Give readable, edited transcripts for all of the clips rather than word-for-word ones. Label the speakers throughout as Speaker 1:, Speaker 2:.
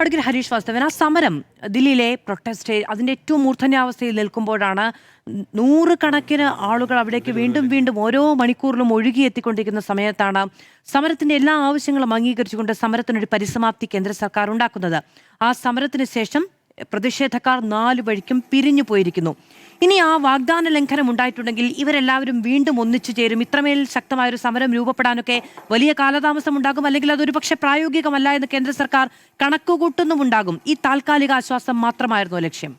Speaker 1: Advocate Harish Vasthavan, ആ സമരം ദില്ലിയിലെ പ്രൊട്ടസ്റ്റ് അതിൻ്റെ ഏറ്റവും മൂർധന്യാവസ്ഥയിൽ നിൽക്കുമ്പോഴാണ് നൂറുകണക്കിന് ആളുകൾ അവിടേക്ക് വീണ്ടും വീണ്ടും ഓരോ മണിക്കൂറിലും ഒഴുകിയെത്തിക്കൊണ്ടിരിക്കുന്ന സമയത്താണ് സമരത്തിന്റെ എല്ലാ ആവശ്യങ്ങളും അംഗീകരിച്ചുകൊണ്ട് സമരത്തിനൊരു പരിസമാപ്തി കേന്ദ്ര സർക്കാർ ഉണ്ടാക്കുന്നത്. ആ സമരത്തിന് ശേഷം പ്രതിഷേധക്കാർ നാലു വഴിക്കും പിരിഞ്ഞു പോയിരിക്കുന്നു. ഇനി ആ വാഗ്ദാന ലംഘനം ഉണ്ടായിട്ടുണ്ടെങ്കിൽ ഇവരെല്ലാവരും വീണ്ടും ഒന്നിച്ചു ചേരും. ഇത്രമേൽ ശക്തമായൊരു സമരം രൂപപ്പെടാനൊക്കെ വലിയ കാലതാമസം ഉണ്ടാകും, അല്ലെങ്കിൽ അതൊരു പക്ഷേ പ്രായോഗികമല്ല എന്ന് കേന്ദ്ര സർക്കാർ കണക്കുകൂട്ടുന്നുമുണ്ടാകും. ഈ താൽക്കാലിക ആശ്വാസം മാത്രമായിരുന്നു ലക്ഷ്യം.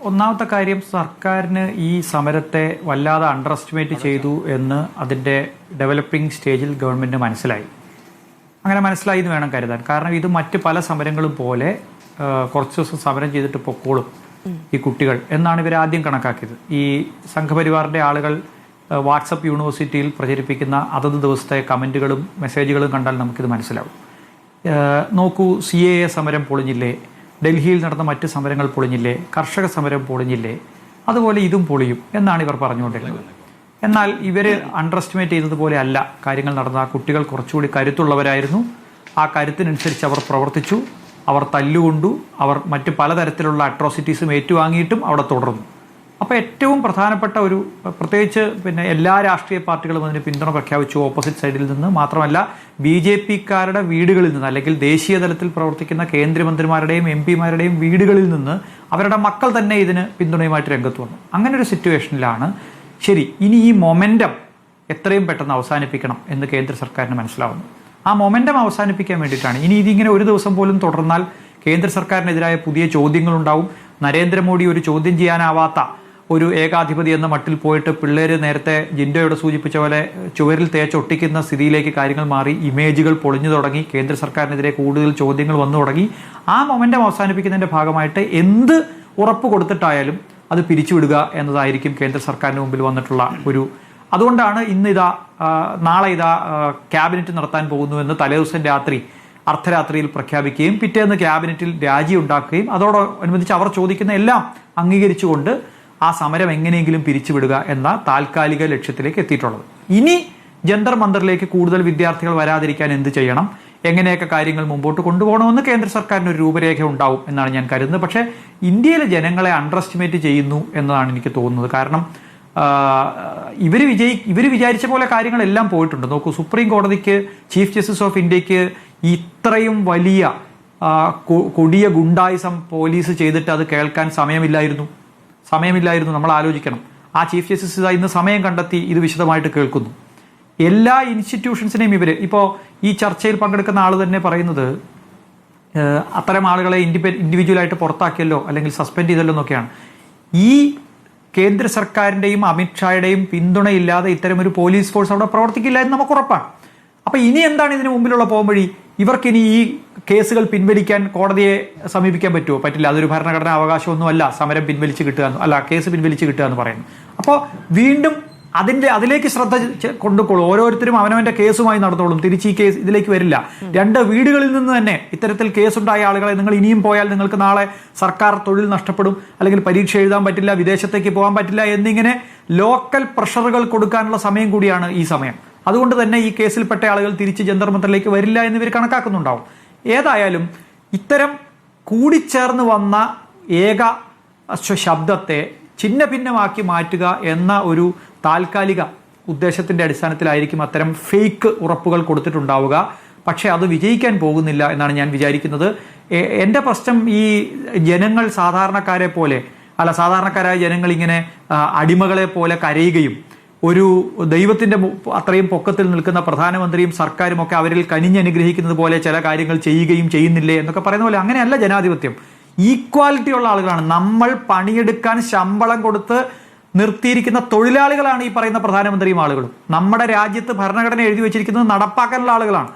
Speaker 2: ഒന്നാമത്തെ കാര്യം, സർക്കാരിന് ഈ സമരത്തെ വല്ലാതെ അണ്ടർ എസ്റ്റിമേറ്റ് ചെയ്തു എന്ന് അതിൻ്റെ ഡെവലപ്പിംഗ് സ്റ്റേജിൽ ഗവൺമെൻറ് മനസ്സിലായി. അങ്ങനെ മനസ്സിലായി എന്ന് വേണം കരുതാൻ. കാരണം ഇത് മറ്റ് പല സമരങ്ങളും പോലെ കുറച്ച് ദിവസം സമരം ചെയ്തിട്ട് പൊക്കോളും ഈ കുട്ടികൾ എന്നാണ് ഇവർ ആദ്യം കണക്കാക്കിയത്. ഈ സംഘപരിവാറിൻ്റെ ആളുകൾ വാട്സപ്പ് യൂണിവേഴ്സിറ്റിയിൽ പ്രചരിപ്പിക്കുന്ന അതത് ദിവസത്തെ കമൻറ്റുകളും മെസ്സേജുകളും കണ്ടാൽ നമുക്കിത് മനസ്സിലാവും. നോക്കൂ, CAA സമരം പൊളിഞ്ഞില്ലേ, ഡൽഹിയിൽ നടന്ന മറ്റ് സമരങ്ങൾ പൊളിഞ്ഞില്ലേ, കർഷക സമരം പൊളിഞ്ഞില്ലേ, അതുപോലെ ഇതും പൊളിയും എന്നാണ് ഇവർ പറഞ്ഞുകൊണ്ടിരുന്നത്. എന്നാൽ ഇവർ അണ്ടർ എസ്റ്റിമേറ്റ് ചെയ്തതുപോലെ അല്ല കാര്യങ്ങൾ നടന്ന. കുട്ടികൾ കുറച്ചുകൂടി കരുത്തുള്ളവരായിരുന്നു. ആ കരുത്തിനനുസരിച്ച് അവർ പ്രവർത്തിച്ചു, അവർ തല്ലുകൊണ്ടു, അവർ മറ്റ് പലതരത്തിലുള്ള അട്രോസിറ്റീസും ഏറ്റുവാങ്ങിയിട്ടും അവിടെ തുടർന്നു. അപ്പോൾ ഏറ്റവും പ്രധാനപ്പെട്ട ഒരു, പ്രത്യേകിച്ച് എല്ലാ രാഷ്ട്രീയ പാർട്ടികളും അതിന് പിന്തുണ പ്രഖ്യാപിച്ചു ഓപ്പോസിറ്റ് സൈഡിൽ നിന്ന്. മാത്രമല്ല BJPക്കാരുടെ വീടുകളിൽ നിന്ന്, അല്ലെങ്കിൽ ദേശീയ തലത്തിൽ പ്രവർത്തിക്കുന്ന കേന്ദ്രമന്ത്രിമാരുടെയും MP-മാരുടെയും വീടുകളിൽ നിന്ന് അവരുടെ മക്കൾ തന്നെ ഇതിന് പിന്തുണയുമായിട്ട് രംഗത്ത് വന്നു. അങ്ങനെ ഒരു സിറ്റുവേഷനിലാണ് ശരി ഇനി ഈ മൊമെൻറ്റം എത്രയും പെട്ടെന്ന് അവസാനിപ്പിക്കണം എന്ന് കേന്ദ്ര സർക്കാരിന് മനസ്സിലാവുന്നു. ആ മൊമെൻറ്റം അവസാനിപ്പിക്കാൻ വേണ്ടിയിട്ടാണ്. ഇനി ഇതിങ്ങനെ ഒരു ദിവസം പോലും തുടർന്നാൽ കേന്ദ്ര സർക്കാരിനെതിരായ പുതിയ ചോദ്യങ്ങളുണ്ടാവും. നരേന്ദ്രമോദി ഒരു ചോദ്യം ചെയ്യാനാവാത്ത ഒരു ഏകാധിപതി എന്ന മട്ടിൽ പോയിട്ട് പിള്ളേർ നേരത്തെ ജിൻഡോയോട് സൂചിപ്പിച്ച പോലെ ചുവരിൽ തേച്ചൊട്ടിക്കുന്ന സ്ഥിതിയിലേക്ക് കാര്യങ്ങൾ മാറി. ഇമേജുകൾ പൊളിഞ്ഞു തുടങ്ങി. കേന്ദ്ര സർക്കാരിനെതിരെ കൂടുതൽ ചോദ്യങ്ങൾ വന്നു തുടങ്ങി. ആ മൊമെൻറ്റം അവസാനിപ്പിക്കുന്നതിൻ്റെ ഭാഗമായിട്ട് എന്ത് ഉറപ്പ് കൊടുത്തിട്ടായാലും അത് പിരിച്ചുവിടുക എന്നതായിരിക്കും കേന്ദ്ര സർക്കാരിന് മുമ്പിൽ വന്നിട്ടുള്ള ഒരു. അതുകൊണ്ടാണ് നാളെ ക്യാബിനറ്റ് നടത്താൻ പോകുന്നുവെന്ന് തലേദിവസം രാത്രി അർദ്ധരാത്രിയിൽ പ്രഖ്യാപിക്കുകയും പിറ്റേന്ന് ക്യാബിനറ്റിൽ രാജി ഉണ്ടാക്കുകയും അതോടനുബന്ധിച്ച് അവർ ചോദിക്കുന്ന എല്ലാം അംഗീകരിച്ചുകൊണ്ട് ആ സമരം എങ്ങനെയെങ്കിലും പിരിച്ചുവിടുക എന്ന താൽക്കാലിക ലക്ഷ്യത്തിലേക്ക് എത്തിയിട്ടുള്ളത്. ഇനി ജന്തർ മന്ദറിലേക്ക് കൂടുതൽ വിദ്യാർത്ഥികൾ വരാതിരിക്കാൻ എന്ത് ചെയ്യണം, എങ്ങനെയൊക്കെ കാര്യങ്ങൾ മുമ്പോട്ട് കൊണ്ടുപോകണമെന്ന് കേന്ദ്ര സർക്കാരിന് ഒരു രൂപരേഖ ഉണ്ടാവും എന്നാണ് ഞാൻ കരുതുന്നത്. പക്ഷേ ഇന്ത്യയിലെ ജനങ്ങളെ അണ്ടർ എസ്റ്റിമേറ്റ് ചെയ്യുന്നു എന്നതാണ് എനിക്ക് തോന്നുന്നത്. കാരണം ഇവർ വിചാരിച്ച പോലെ കാര്യങ്ങളെല്ലാം പോയിട്ടുണ്ട്. നോക്കൂ, സുപ്രീം കോടതിക്ക് ചീഫ് ജസ്റ്റിസ് ഓഫ് ഇന്ത്യക്ക് ഇത്രയും വലിയ കൊടിയ ഗുണ്ടായിസം പോലീസ് ചെയ്തിട്ട് അത് കേൾക്കാൻ സമയമില്ലായിരുന്നു. നമ്മൾ ആലോചിക്കണം. ആ ചീഫ് ജസ്റ്റിസ് ഇന്ന് സമയം കണ്ടെത്തി ഇത് വിശദമായിട്ട് കേൾക്കുന്നു. എല്ലാ ഇൻസ്റ്റിറ്റ്യൂഷൻസിനെയും ഇപ്പോൾ ഈ ചർച്ചയിൽ പങ്കെടുക്കുന്ന ആൾ തന്നെ പറയുന്നത് അത്തരം ആളുകളെ ഇൻഡിവിജ്വലായിട്ട് പുറത്താക്കിയല്ലോ അല്ലെങ്കിൽ സസ്പെൻഡ് ചെയ്തല്ലോ എന്നൊക്കെയാണ്. ഈ കേന്ദ്ര സർക്കാരിൻ്റെയും അമിത്ഷായുടെയും പിന്തുണയില്ലാതെ ഇത്തരമൊരു പോലീസ് ഫോഴ്സ് അവിടെ പ്രവർത്തിക്കില്ല എന്ന് നമുക്ക് ഉറപ്പാണ്. അപ്പോൾ ഇനി എന്താണ് ഇതിന് മുമ്പിലുള്ള പോംവഴി? ഇവർക്കിനി ഈ കേസുകൾ പിൻവലിക്കാൻ കോടതിയെ സമീപിക്കാൻ പറ്റുമോ? പറ്റില്ല. അതൊരു ഭരണഘടനാ അവകാശമൊന്നുമല്ല സമരം പിൻവലിച്ച് കിട്ടുക കേസ് പിൻവലിച്ച് കിട്ടുക എന്ന് പറയുന്നു. അപ്പോൾ വീണ്ടും അതിലേക്ക് ശ്രദ്ധ കൊണ്ടുപോകും. ഓരോരുത്തരും അവനവന്റെ കേസുമായി നടന്നോളും. തിരിച്ച് ഈ കേസ് ഇതിലേക്ക് വരില്ല. രണ്ട് വീടുകളിൽ നിന്ന് തന്നെ ഇത്തരത്തിൽ കേസുണ്ടായ ആളുകളെ നിങ്ങൾ ഇനിയും പോയാൽ നിങ്ങൾക്ക് നാളെ സർക്കാർ തൊഴിൽ നഷ്ടപ്പെടും, അല്ലെങ്കിൽ പരീക്ഷ എഴുതാൻ പറ്റില്ല, വിദേശത്തേക്ക് പോകാൻ പറ്റില്ല എന്നിങ്ങനെ ലോക്കൽ പ്രഷറുകൾ കൊടുക്കാനുള്ള സമയം കൂടിയാണ് ഈ സമയം. അതുകൊണ്ട് തന്നെ ഈ കേസിൽപ്പെട്ട ആളുകൾ തിരിച്ച് ജന്തർ മന്ദറിലേക്ക് വരില്ല എന്നിവർ കണക്കാക്കുന്നുണ്ടാവും. ഏതായാലും ഇത്തരം കൂടിച്ചേർന്ന് വന്ന ഏക ശബ്ദത്തെ ഛിന്ന ഭിന്നമാക്കി മാറ്റുക എന്ന ഒരു താൽക്കാലിക ഉദ്ദേശത്തിന്റെ അടിസ്ഥാനത്തിലായിരിക്കും അത്തരം ഫേക്ക് ഉറപ്പുകൾ കൊടുത്തിട്ടുണ്ടാവുക. പക്ഷെ അത് വിജയിക്കാൻ പോകുന്നില്ല എന്നാണ് ഞാൻ വിചാരിക്കുന്നത്. എൻ്റെ പ്രശ്നം ഈ ജനങ്ങൾ സാധാരണക്കാരായ ജനങ്ങൾ ഇങ്ങനെ അടിമകളെ പോലെ കരയുകയും ഒരു ദൈവത്തിന്റെ അത്രയും പൊക്കത്തിൽ നിൽക്കുന്ന പ്രധാനമന്ത്രിയും സർക്കാരും ഒക്കെ അവരിൽ കനിഞ്ഞനുഗ്രഹിക്കുന്നത് പോലെ ചില കാര്യങ്ങൾ ചെയ്യുകയും ചെയ്യുന്നില്ലേ എന്നൊക്കെ പറയുന്ന പോലെ അങ്ങനെയല്ല ജനാധിപത്യം. ഈക്വാലിറ്റി ഉള്ള ആളുകളാണ് നമ്മൾ. പണിയെടുക്കാൻ ശമ്പളം കൊടുത്ത് നിർത്തിയിരിക്കുന്ന തൊഴിലാളികളാണ് ഈ പറയുന്ന പ്രധാനമന്ത്രിയും ആളുകളും. നമ്മുടെ രാജ്യത്ത് ഭരണഘടന എഴുതി വെച്ചിരിക്കുന്നത് നടപ്പാക്കാനുള്ള ആളുകളാണ്.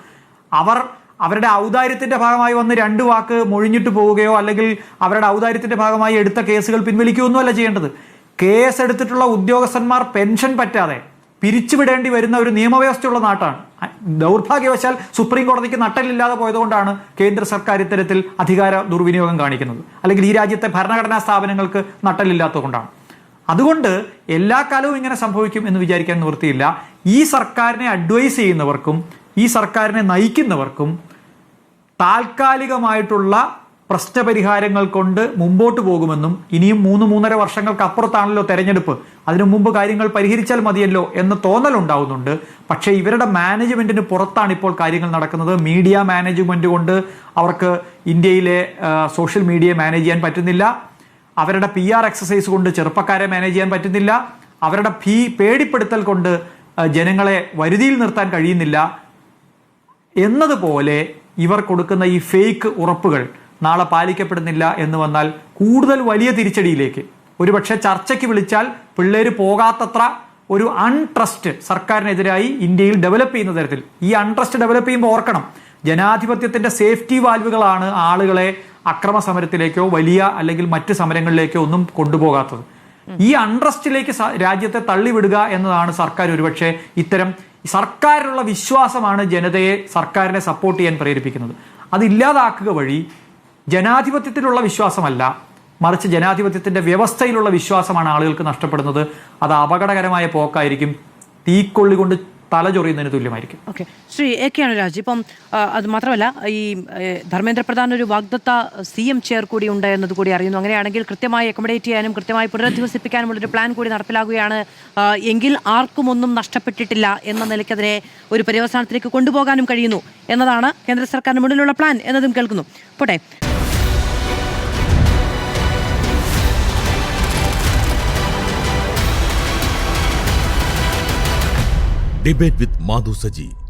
Speaker 2: അവരുടെ ഔദാര്യത്തിന്റെ ഭാഗമായി വന്ന് രണ്ട് വാക്ക് മൊഴിഞ്ഞിട്ട് പോവുകയോ അല്ലെങ്കിൽ അവരുടെ ഔദാര്യത്തിന്റെ ഭാഗമായി എടുത്ത കേസുകൾ പിൻവലിക്കുകയൊന്നുമല്ല ചെയ്യേണ്ടത്. കേസ് എടുത്തിട്ടുള്ള ഉദ്യോഗസ്ഥന്മാർ പെൻഷൻ പറ്റാതെ പിരിച്ചുവിടേണ്ടി വരുന്ന ഒരു നിയമവ്യവസ്ഥയുള്ള നാട്ടാണ്. ദൗർഭാഗ്യവശാൽ സുപ്രീം കോടതിക്ക് നട്ടലില്ലാതെ പോയതുകൊണ്ടാണ് കേന്ദ്ര സർക്കാർ ഇത്തരത്തിൽ അധികാര ദുർവിനിയോഗം കാണിക്കുന്നത്, അല്ലെങ്കിൽ ഈ രാജ്യത്തെ ഭരണഘടനാ സ്ഥാപനങ്ങൾക്ക് നട്ടലില്ലാത്തതുകൊണ്ടാണ്. അതുകൊണ്ട് എല്ലാ കാലവും ഇങ്ങനെ സംഭവിക്കും എന്ന് വിചാരിക്കാൻ നിവൃത്തിയില്ല. ഈ സർക്കാരിനെ അഡ്വൈസ് ചെയ്യുന്നവർക്കും ഈ സർക്കാരിനെ നയിക്കുന്നവർക്കും താൽക്കാലികമായിട്ടുള്ള പ്രശ്നപരിഹാരങ്ങൾ കൊണ്ട് മുമ്പോട്ട് പോകുമെന്നും ഇനിയും 3-3.5 വർഷങ്ങൾക്ക് അപ്പുറത്താണല്ലോ തെരഞ്ഞെടുപ്പ്, അതിനു മുമ്പ് കാര്യങ്ങൾ പരിഹരിച്ചാൽ മതിയല്ലോ എന്ന തോന്നലുണ്ടാവുന്നുണ്ട്. പക്ഷേ ഇവരുടെ മാനേജ്മെന്റിന് പുറത്താണ് ഇപ്പോൾ കാര്യങ്ങൾ നടക്കുന്നത്. മീഡിയ മാനേജ്മെന്റ് കൊണ്ട് അവർക്ക് ഇന്ത്യയിലെ സോഷ്യൽ മീഡിയയെ മാനേജ് ചെയ്യാൻ പറ്റുന്നില്ല. അവരുടെ PR എക്സസൈസ് കൊണ്ട് ചെറുപ്പക്കാരെ മാനേജ് ചെയ്യാൻ പറ്റുന്നില്ല. അവരുടെ പേടിപ്പെടുത്തൽ കൊണ്ട് ജനങ്ങളെ വരുതിയിൽ നിർത്താൻ കഴിയുന്നില്ല. എന്നതുപോലെ ഇവർ കൊടുക്കുന്ന ഈ ഫേക്ക് ഉറപ്പുകൾ നാളെ പാലിക്കപ്പെടുന്നില്ല എന്ന് വന്നാൽ കൂടുതൽ വലിയ തിരിച്ചടിയിലേക്ക്, ഒരുപക്ഷെ ചർച്ചയ്ക്ക് വിളിച്ചാൽ പിള്ളേര് പോകാത്തത്ര ഒരു അൺട്രസ്റ്റ് സർക്കാരിനെതിരായി ഇന്ത്യയിൽ ഡെവലപ്പ് ചെയ്യുന്ന തരത്തിൽ. ഈ അൺട്രസ്റ്റ് ഡെവലപ്പ് ചെയ്യുമ്പോൾ ഓർക്കണം, ജനാധിപത്യത്തിന്റെ സേഫ്റ്റി വാൽവുകളാണ് ആളുകളെ അക്രമ സമരത്തിലേക്കോ വലിയ അല്ലെങ്കിൽ മറ്റ് സമരങ്ങളിലേക്കോ ഒന്നും കൊണ്ടുപോകാത്തത്. ഈ അൺട്രസ്റ്റിലേക്ക് രാജ്യത്തെ തള്ളിവിടുക എന്നതാണ് സർക്കാർ ഒരുപക്ഷെ ഇത്തരം സർക്കാരിനുള്ള വിശ്വാസമാണ് ജനതയെ സർക്കാരിനെ സപ്പോർട്ട് ചെയ്യാൻ പ്രേരിപ്പിക്കുന്നത്. അതില്ലാതാക്കുക വഴി ജനാധിപത്യത്തിലുള്ള വിശ്വാസമല്ല, മറിച്ച് ജനാധിപത്യത്തിന്റെ വ്യവസ്ഥയിലുള്ള വിശ്വാസമാണ് ആളുകൾക്ക് നഷ്ടപ്പെടുന്നത്. അത് അപകടകരമായ പോക്കായിരിക്കും, തീക്കൊള്ളി കൊണ്ട് തലചൊറിയുന്നതിന് തുല്യമായിരിക്കും.
Speaker 1: ഓക്കെ, ശ്രീ AK അനുരാജ്, ഇപ്പം അത് മാത്രമല്ല ഈ ധർമ്മേന്ദ്ര പ്രധാൻ ഒരു വാഗ്ദത്ത CM ചെയർ കൂടി ഉണ്ട് എന്നത് കൂടി അറിയുന്നു. അങ്ങനെയാണെങ്കിൽ കൃത്യമായി അക്കോമഡേറ്റ് ചെയ്യാനും കൃത്യമായി പുനരധിവസിപ്പിക്കാനുമുള്ളൊരു പ്ലാൻ കൂടി നടപ്പിലാകുകയാണ് എങ്കിൽ ആർക്കും ഒന്നും നഷ്ടപ്പെട്ടിട്ടില്ല എന്ന നിലയ്ക്ക് അതിനെ ഒരു പര്യവസാനത്തിലേക്ക് കൊണ്ടുപോകാനും കഴിയുന്നു എന്നതാണ് കേന്ദ്ര സർക്കാരിന് മുന്നിലുള്ള പ്ലാൻ എന്നതും കേൾക്കുന്നു. പോട്ടെ.
Speaker 3: Debate with Madhu Saji.